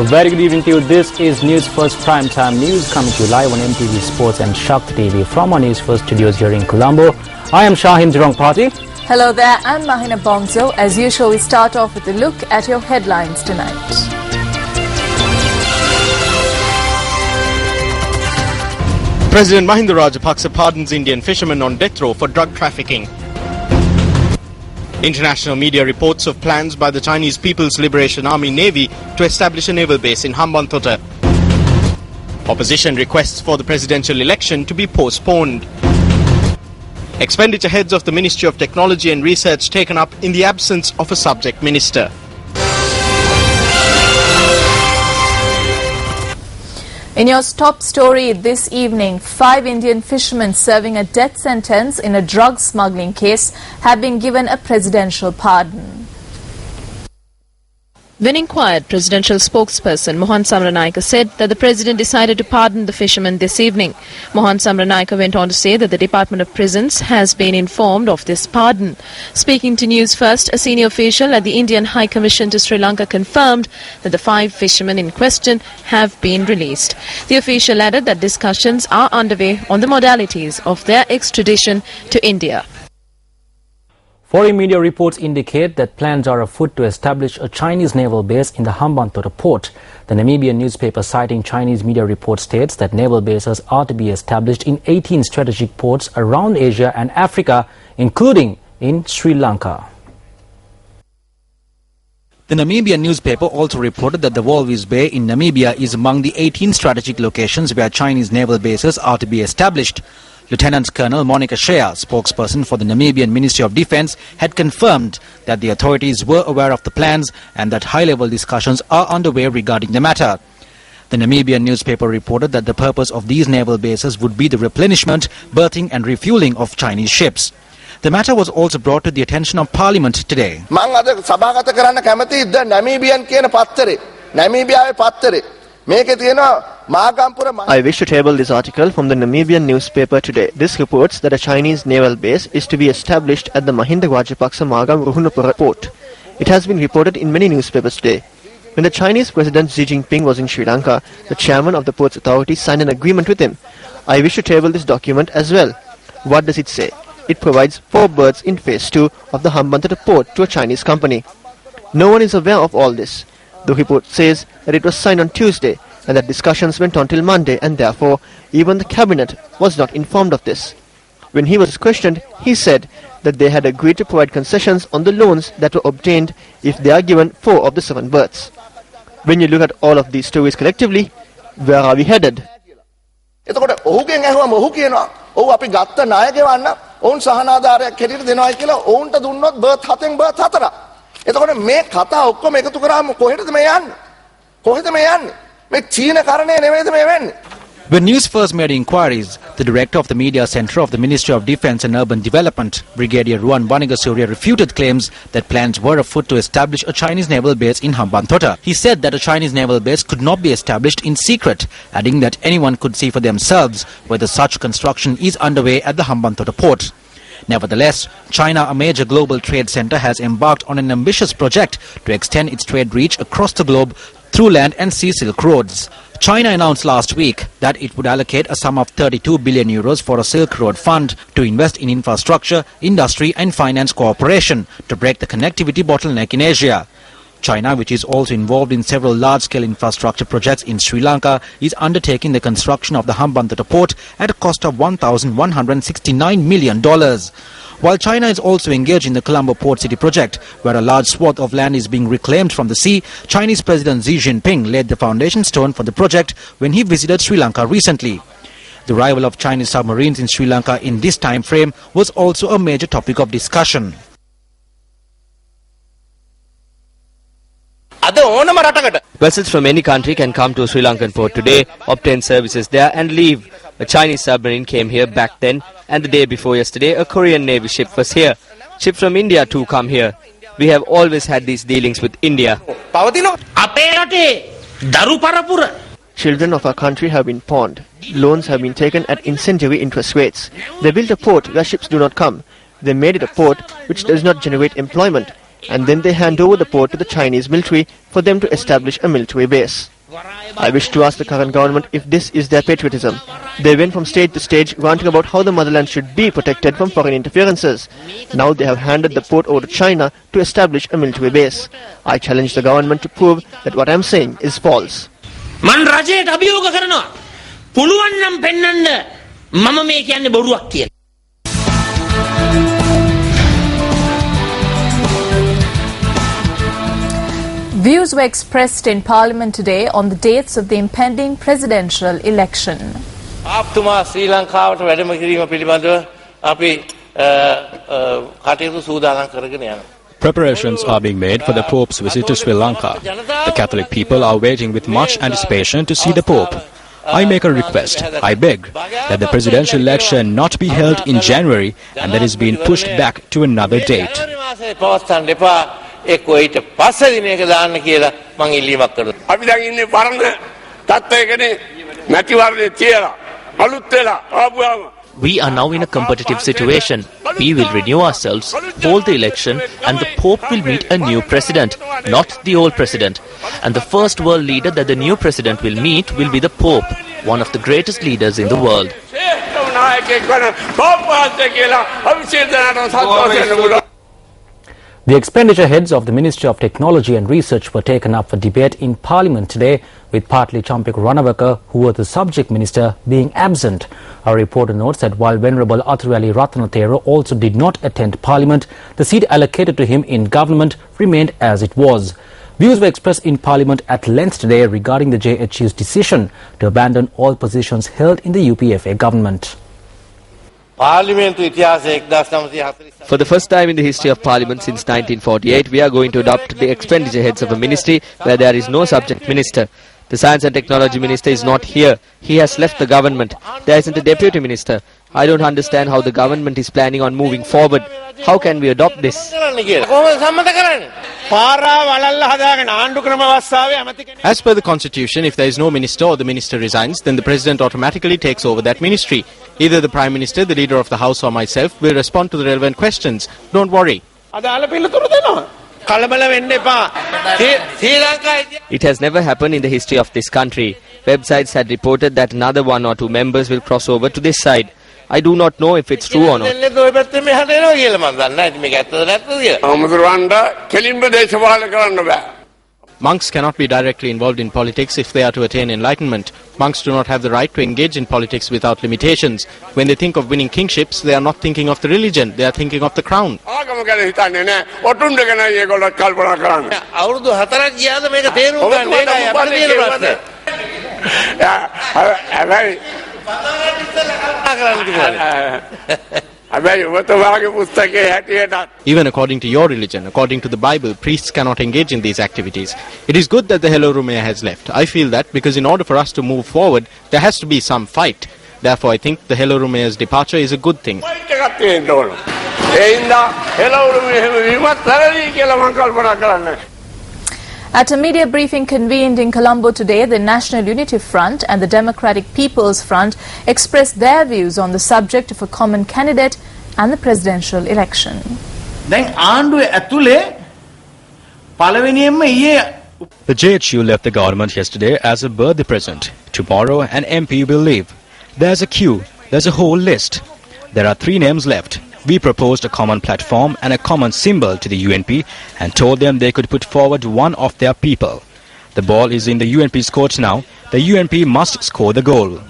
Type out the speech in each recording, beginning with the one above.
A very good evening to you. This is News First Primetime News coming to you live on MTV Sports and Shakti TV from our News First studios here in Colombo. I am Shaheen Jurong Party. Hello there, I'm Mahina Bongzo. As usual, we start off with a look at your headlines tonight. President Mahinda Rajapaksa pardons Indian fishermen on death row for drug trafficking. International media reports of plans by the Chinese People's Liberation Army Navy to establish a naval base in Hambantota. Opposition requests for the presidential election to be postponed. Expenditure heads of the Ministry of Technology and Research taken up in the absence of a subject minister. In your top story this evening, 5 Indian fishermen serving a death sentence in a drug smuggling case have been given a presidential pardon. When inquired, presidential spokesperson Mohan Samranaika said that the president decided to pardon the fishermen this evening. Mohan Samranaika went on to say that the Department of Prisons has been informed of this pardon. Speaking to News First, a senior official at the Indian High Commission to Sri Lanka confirmed that the 5 fishermen in question have been released. The official added that discussions are underway on the modalities of their extradition to India. Foreign media reports indicate that plans are afoot to establish a Chinese naval base in the Hambantota port. The Namibian newspaper citing Chinese media reports states that naval bases are to be established in 18 strategic ports around Asia and Africa, including in Sri Lanka. The Namibian newspaper also reported that the Walvis Bay in Namibia is among the 18 strategic locations where Chinese naval bases are to be established. Lieutenant Colonel Monica Shea, spokesperson for the Namibian Ministry of Defence, had confirmed that the authorities were aware of the plans and that high-level discussions are underway regarding the matter. The Namibian newspaper reported that the purpose of these naval bases would be the replenishment, berthing and refuelling of Chinese ships. The matter was also brought to the attention of Parliament today. I wish to table this article from the Namibian newspaper today. This reports that a Chinese naval base is to be established at the Mahinda Rajapaksa Magam Ruhunupura port. It has been reported in many newspapers today. When the Chinese President Xi Jinping was in Sri Lanka, the chairman of the port's authority signed an agreement with him. I wish to table this document as well. What does it say? It provides 4 berths in phase 2 of the Hambantota port to a Chinese company. No one is aware of all this. The report says that it was signed on Tuesday and that discussions went on till Monday, and therefore even the cabinet was not informed of this. When he was questioned, he said that they had agreed to provide concessions on the loans that were obtained if they are given 4 of the 7 berths. When you look at all of these stories collectively, where are we headed? When News First made inquiries, the director of the Media Centre of the Ministry of Defence and Urban Development, Brigadier Ruan Banigasuriya, refuted claims that plans were afoot to establish a Chinese naval base in Hambantota. He said that a Chinese naval base could not be established in secret, adding that anyone could see for themselves whether such construction is underway at the Hambantota port. Nevertheless, China, a major global trade centre, has embarked on an ambitious project to extend its trade reach across the globe through land and sea Silk Roads. China announced last week that it would allocate a sum of 32 billion euros for a Silk Road fund to invest in infrastructure, industry and finance cooperation to break the connectivity bottleneck in Asia. China, which is also involved in several large-scale infrastructure projects in Sri Lanka, is undertaking the construction of the Hambantota port at a cost of $1,169 million. While China is also engaged in the Colombo Port City project, where a large swath of land is being reclaimed from the sea, Chinese President Xi Jinping laid the foundation stone for the project when he visited Sri Lanka recently. The arrival of Chinese submarines in Sri Lanka in this time frame was also a major topic of discussion. Vessels from any country can come to Sri Lankan port today, obtain services there and leave. A Chinese submarine came here back then, and the day before yesterday a Korean Navy ship was here. Ships from India too come here. We have always had these dealings with India. Children of our country have been pawned. Loans have been taken at incendiary interest rates. They built a port where ships do not come. They made it a port which does not generate employment. and then they hand over the port to the Chinese military for them to establish a military base. I wish to ask the current government if this is their patriotism. They went from stage to stage ranting about how the motherland should be protected from foreign interferences. Now they have handed the port over to China to establish a military base. I challenge the government to prove that what I am saying is false. මන් රජයට අභියෝග කරනවා. පුළුවන් නම් පෙන්වන්න මම මේ කියන්නේ බොරුවක් කියලා. Views were expressed in Parliament today on the dates of the impending presidential election. ආප්තුමා ශ්‍රී ලංකාවට වැඩම කිරීම පිළිබඳව අපි කටයුතු සූදානම් කරගෙන යනවා. Preparations are being made for the Pope's visit to Sri Lanka. The Catholic people are waiting with much anticipation to see the Pope. I make a request. I beg that the presidential election not be held in January and that is being pushed back to another date. We are now in a competitive situation. We will renew ourselves, hold the election, and the Pope will meet a new president, not the old president. And the first world leader that the new president will meet will be the Pope, one of the greatest leaders in the world. The expenditure heads of the Ministry of Technology and Research were taken up for debate in Parliament today, with partly Champik Ranawaka, who was the subject minister, being absent. Our reporter notes that while Venerable Athurali Ratanathera also did not attend Parliament, the seat allocated to him in government remained as it was. Views were expressed in Parliament at length today regarding the JHU's decision to abandon all positions held in the UPFA government. For the first time in the history of Parliament since 1948, we are going to adopt the expenditure heads of a ministry where there is no subject minister. The Science and Technology Minister is not here. He has left the government. There isn't a deputy minister. I don't understand how the government is planning on moving forward. How can we adopt this? As per the constitution, if there is no minister or the minister resigns, then the president automatically takes over that ministry. Either the prime minister, the leader of the house, or myself will respond to the relevant questions. Don't worry. It has never happened in the history of this country. Websites had reported that another 1 or 2 members will cross over to this side. I do not know if it's true or not. Monks cannot be directly involved in politics if they are to attain enlightenment. Monks do not have the right to engage in politics without limitations. When they think of winning kingships, they are not thinking of the religion, they are thinking of the crown. Even according to your religion, according to the Bible, priests cannot engage in these activities. It is good that the Hello Rumea has left. I feel that because in order for us to move forward, there has to be some fight. Therefore, I think the Hello Rumea's departure is a good thing. At a media briefing convened in Colombo today, the National Unity Front and the Democratic People's Front expressed their views on the subject of a common candidate and the presidential election. The JHU left the government yesterday as a birthday present. Tomorrow an MP will leave. There's a queue. There's a whole list. There are 3 names left. We proposed a common platform and a common symbol to the UNP and told them they could put forward one of their people. The ball is in the UNP's court now. The UNP must score the goal.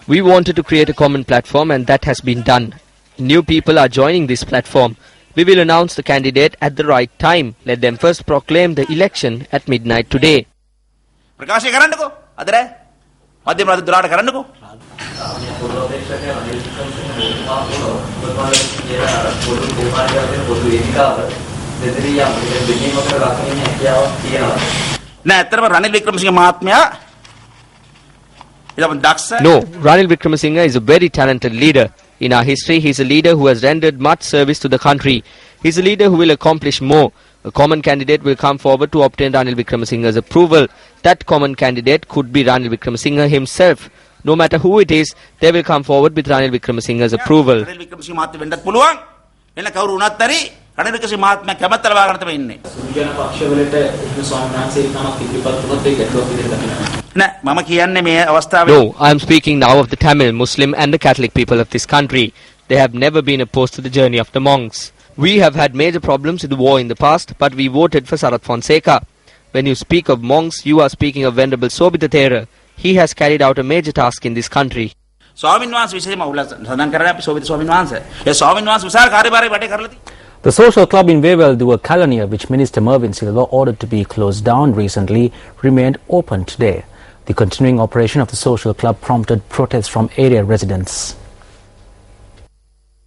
We wanted to create a common platform and that has been done. New people are joining this platform. We will announce the candidate at the right time. Let them first proclaim the election at midnight today. No, Ranil Wickremesinghe is a very talented leader. In our history, he is a leader who has rendered much service to the country. He is a leader who will accomplish more. A common candidate will come forward to obtain Ranil Wickremesinghe's approval. That common candidate could be Ranil Wickremesinghe himself. No matter who it is, they will come forward with Ranil Wickremesinghe's approval. No, I am speaking now of the Tamil, Muslim and the Catholic people of this country. They have never been opposed to the journey of the monks. We have had major problems with the war in the past, but we voted for Sarath Fonseca. When you speak of monks, you are speaking of Venerable Sobhita Thera. He has carried out a major task in this country. The social club in Wewelduwa Kalaniya, which Minister Mervyn Silva ordered to be closed down recently, remained open today. The continuing operation of the social club prompted protests from area residents.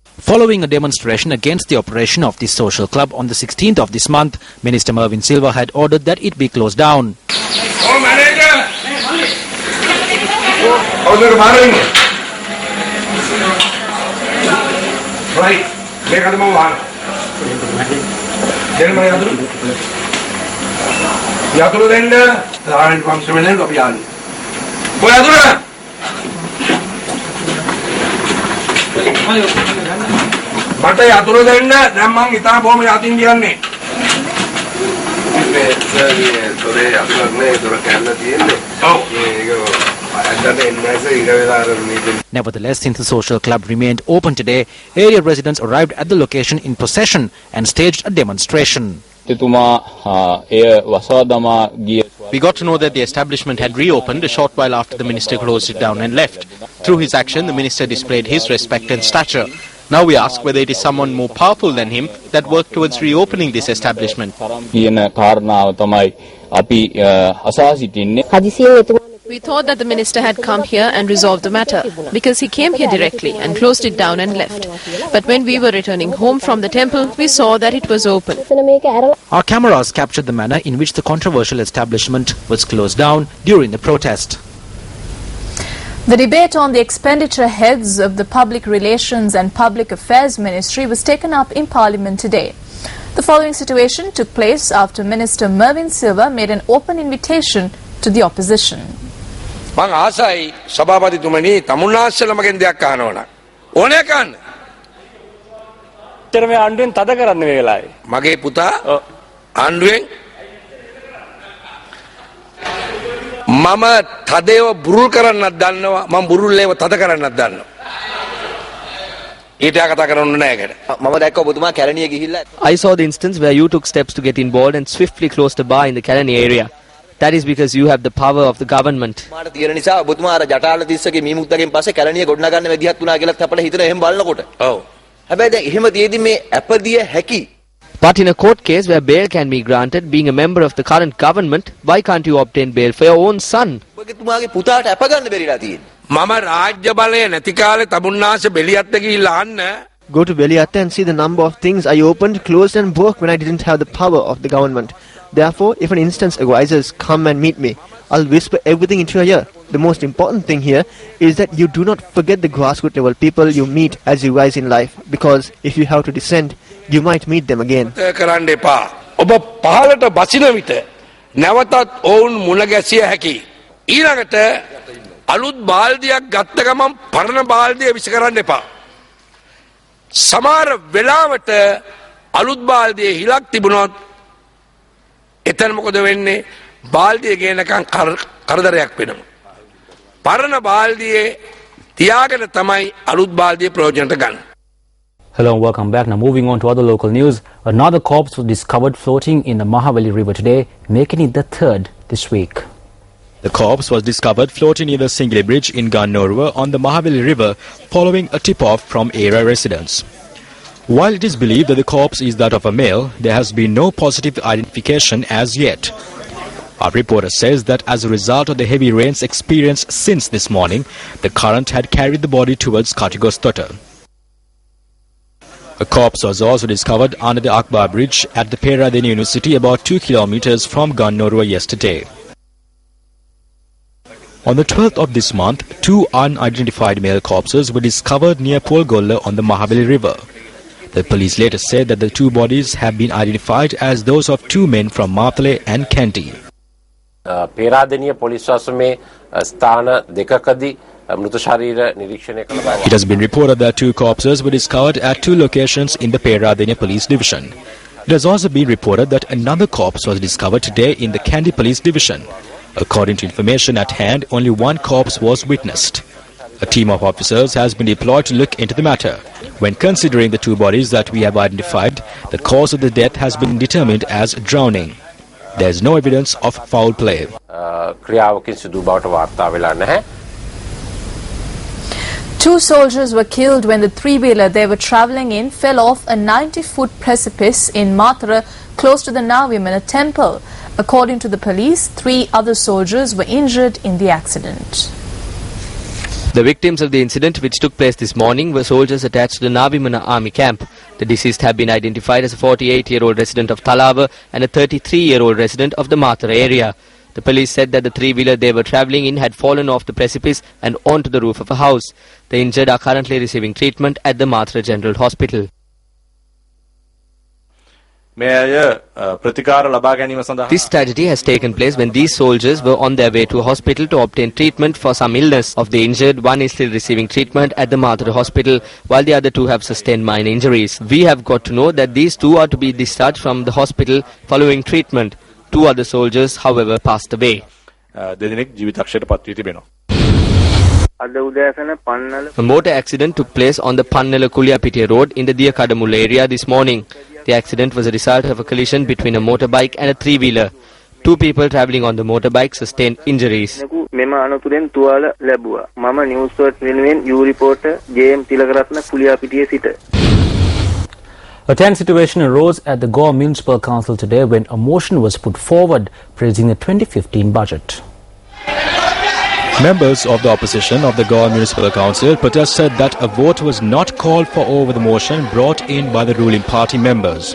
Following a demonstration against the operation of the social club on the 16th of this month, Minister Mervyn Silva had ordered that it be closed down. Oh, manager! Right. Nevertheless, since the social club remained open today, area residents arrived at the location in procession and staged a demonstration. We got to know that the establishment had reopened a short while after the minister closed it down and left. Through his action, the minister displayed his respect and stature. Now we ask whether it is someone more powerful than him that worked towards reopening this establishment. We thought that the minister had come here and resolved the matter, because he came here directly and closed it down and left. But when we were returning home from the temple, we saw that it was open. Our cameras captured the manner in which the controversial establishment was closed down during the protest. The debate on the expenditure heads of the Public Relations and Public Affairs Ministry was taken up in Parliament today. The following situation took place after Minister Mervyn Silva made an open invitation to the opposition. මං ආසයි සභාපතිතුමනි තමුන්නාස්සලමගෙන් දෙයක් අහනවනම් ඕනේ කන්න. ඇත්තටම ආණ්ඩුවෙන් තද කරන්න මේ වෙලාවේ. මගේ පුතා ආණ්ඩුවෙන් මම තදේව බුරුල් කරන්නත් දන්නවා මම බුරුල්ලේව තද කරන්නත් දන්නවා. ඊට කතා කරන්න නෑ ඒකට. මම දැක්ක ඔබතුමා කැලණිය ගිහිල්ලා I saw the instance where you took steps to get involved and swiftly closed a bar in the Kalani area. That is because you have the power of the government. මාට තියෙන නිසා ඔබතුමා අර ජටාල 30ගේ මීමුක්තගෙන් පස්සේ කැලණිය ගොඩනගන්න විදිහක් තුනා කියලාත් අපිට හිතන එහෙම බලනකොට. ඔව්. හැබැයි දැන් එහෙම තියෙදි මේ අපදිය හැකි. But in a court case where bail can be granted, being a member of the current government, why can't you obtain bail for your own son? ඔබතුමාගේ පුතාට අප ගන්න බැරිලා තියෙන්නේ. මම රාජ්‍ය බලය නැති කාලේ තමුන්නාස්ස බෙලියත්ත ගිහිල්ලා අහන්න. Go to Beliatta and see the number of things I opened, closed and broke when I didn't have the power of the government. Therefore, if an instance arises, come and meet me. I'll whisper everything into your ear. The most important thing here is that you do not forget the grassroots level people you meet as you rise in life. Because if you have to descend, you might meet them again. කරන්න එපා. ඔබ පහළට බසින විට නැවතත් ඔවුන් මුණ ගැසිය හැකි. ඊළඟට අලුත් බාල්දියක් ගත්ත ගමන් පරණ බාල්දිය විසි කරන්න එපා. සමහර වෙලාවට අලුත් බාල්දියේ හිලක් තිබුණොත් එතන මොකද වෙන්නේ බාල්දිය ගේනකන් කරදරයක් වෙනවා. පරණ බාල්දියේ තියාගෙන තමයි අලුත් බාල්දියේ ප්‍රයෝජනට ගන්න. Hello and welcome back. Now moving on to other local news. Another corpse was discovered floating in the Mahavali River today, making it the third this week. The corpse was discovered floating near the Singli Bridge in Gannorwa on the Mahavali River following a tip-off from area residents. While it is believed that the corpse is that of a male, there has been no positive identification as yet. Our reporter says that as a result of the heavy rains experienced since this morning, the current had carried the body towards Katigostota. A corpse was also discovered under the Akbar Bridge at the Peradeniya University about 2 kilometers from Gannorwa yesterday. On the 12th of this month, 2 unidentified male corpses were discovered near Polgolla on the Mahavali River. The police later said that the 2 bodies have been identified as those of 2 men from Mathale and Kandy. Peradeniya police වසමේ ස්ථාන දෙකකදී මృత ශරීර නිරීක්ෂණය කළ බව. It has been reported that 2 corpses were discovered at 2 locations in the Peradeniya police division. It has also been reported that another corpse was discovered today in the Kandy police division. According to information at hand, only 1 corpse was witnessed. A team of officers has been deployed to look into the matter. When considering the 2 bodies that we have identified, the cause of the death has been determined as drowning. There is no evidence of foul play. ක්‍රියාවකින් සිදු බවට වාර්තා වෙලා නැහැ. 2 soldiers were killed when the 3-wheeler they were travelling in fell off a 90-foot precipice in Mathura, close to the Navimana temple. According to the police, 3 other soldiers were injured in the accident. The victims of the incident, which took place this morning, were soldiers attached to the Navimana army camp. The deceased have been identified as a 48-year-old resident of Talava and a 33-year-old resident of the Mathura area. The police said that the 3-wheeler they were travelling in had fallen off the precipice and onto the roof of a house. The injured are currently receiving treatment at the Mathura General Hospital. This tragedy has taken place when these soldiers were on their way to a hospital to obtain treatment for some illness. Of the injured, 1 is still receiving treatment at the Mathura Hospital, while the other 2 have sustained minor injuries. We have got to know that these 2 are to be discharged from the hospital following treatment. 2 other soldiers, however, passed away. A motor accident took place on the Pannala Kuliyapitiya road in the Diyakadamulla area this morning. The accident was a result of a collision between a motorbike and a 3-wheeler. 2 people travelling on the motorbike sustained injuries. මෙම අනතුරෙන් තුවාල ලැබුවා. මම Newsfirst වෙනුවෙන් you රිපෝටර් J.M.. Tilakaratne Kuliyapitiya සිට. A tense situation arose at the Goa Municipal Council today when a motion was put forward praising the 2015 budget. Members of the opposition of the Goa Municipal Council protested that a vote was not called for over the motion brought in by the ruling party members.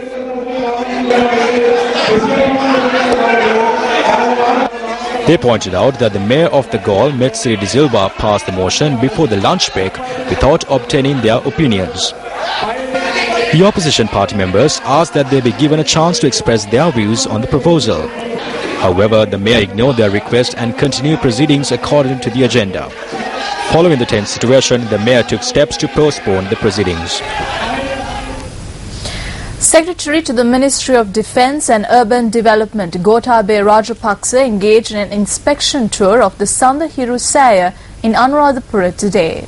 They pointed out that the mayor of the Gaul, Metsiri De Silva, passed the motion before the lunch break without obtaining their opinions. The opposition party members asked that they be given a chance to express their views on the proposal. However, the mayor ignored their request and continued proceedings according to the agenda. Following the tense situation, the mayor took steps to postpone the proceedings. Secretary to the Ministry of Defence and Urban Development, Gotabaya Rajapaksa, engaged in an inspection tour of the Sandahiru Saya in Anuradhapura today.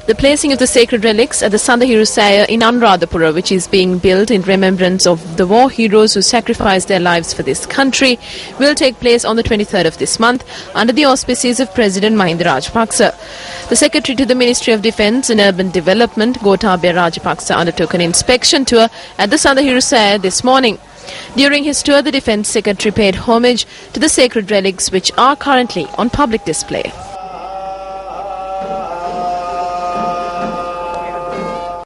The placing of the sacred relics at the Sandahiru Saya in Anuradhapura, which is being built in remembrance of the war heroes who sacrificed their lives for this country, will take place on the 23rd of this month under the auspices of President Mahinda Rajapaksa. The Secretary to the Ministry of Defence and Urban Development, Gotabaya Rajapaksa, undertook an inspection tour at the Sandahiru Saya this morning. During his tour, the Defence Secretary paid homage to the sacred relics which are currently on public display.